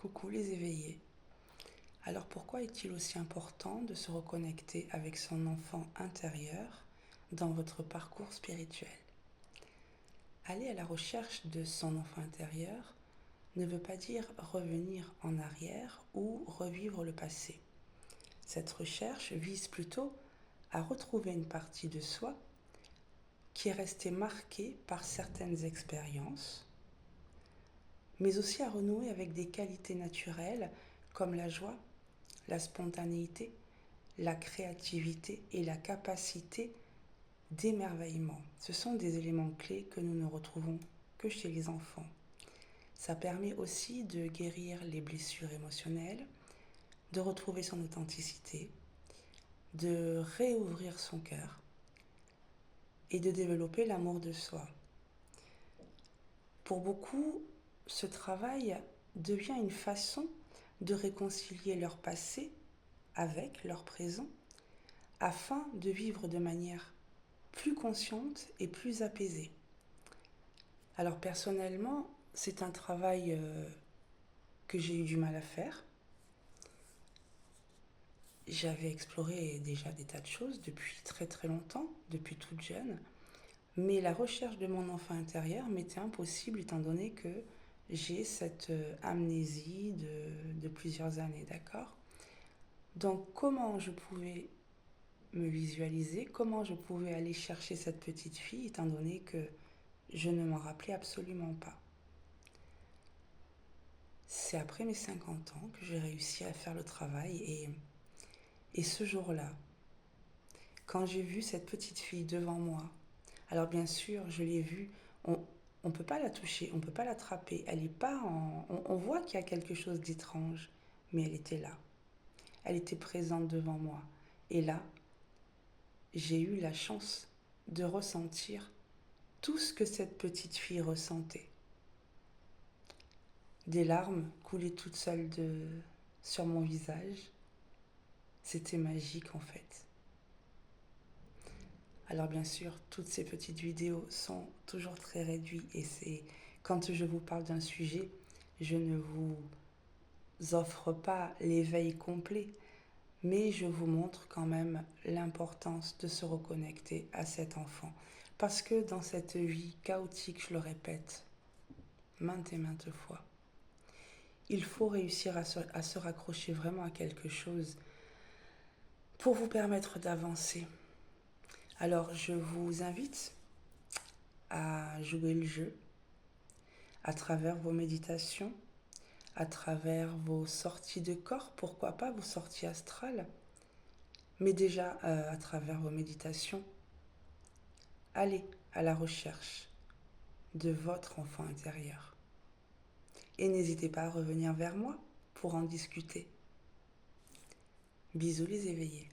Coucou les éveillés. Alors pourquoi est-il aussi important de se reconnecter avec son enfant intérieur dans votre parcours spirituel? Aller à la recherche de son enfant intérieur ne veut pas dire revenir en arrière ou revivre le passé. Cette recherche vise plutôt à retrouver une partie de soi qui est restée marquée par certaines expériences, mais aussi à renouer avec des qualités naturelles comme la joie, la spontanéité, la créativité et la capacité d'émerveillement. Ce sont des éléments clés que nous ne retrouvons que chez les enfants. Ça permet aussi de guérir les blessures émotionnelles, de retrouver son authenticité, de réouvrir son cœur et de développer l'amour de soi. Pour beaucoup, ce travail devient une façon de réconcilier leur passé avec leur présent afin de vivre de manière plus consciente et plus apaisée. Alors personnellement, c'est un travail que j'ai eu du mal à faire. J'avais exploré déjà des tas de choses depuis très très longtemps, depuis toute jeune, mais la recherche de mon enfant intérieur m'était impossible étant donné que j'ai cette amnésie de plusieurs années, d'accord? Donc comment je pouvais me visualiser, comment je pouvais aller chercher cette petite fille étant donné que je ne m'en rappelais absolument pas. C'est après mes 50 ans que j'ai réussi à faire le travail et ce jour-là, quand j'ai vu cette petite fille devant moi, alors bien sûr, je l'ai vue, on ne peut pas la toucher, on ne peut pas l'attraper, elle est pas en... on voit qu'il y a quelque chose d'étrange, mais elle était là. Elle était présente devant moi. Et là, j'ai eu la chance de ressentir tout ce que cette petite fille ressentait. Des larmes coulaient toutes seules sur mon visage. C'était magique en fait. Alors bien sûr, toutes ces petites vidéos sont toujours très réduites et c'est quand je vous parle d'un sujet, je ne vous offre pas l'éveil complet, mais je vous montre quand même l'importance de se reconnecter à cet enfant. Parce que dans cette vie chaotique, je le répète maintes et maintes fois, il faut réussir à se raccrocher vraiment à quelque chose pour vous permettre d'avancer. Alors je vous invite à jouer le jeu à travers vos méditations, à travers vos sorties de corps, pourquoi pas vos sorties astrales, mais déjà à travers vos méditations, allez à la recherche de votre enfant intérieur. Et n'hésitez pas à revenir vers moi pour en discuter. Bisous les éveillés.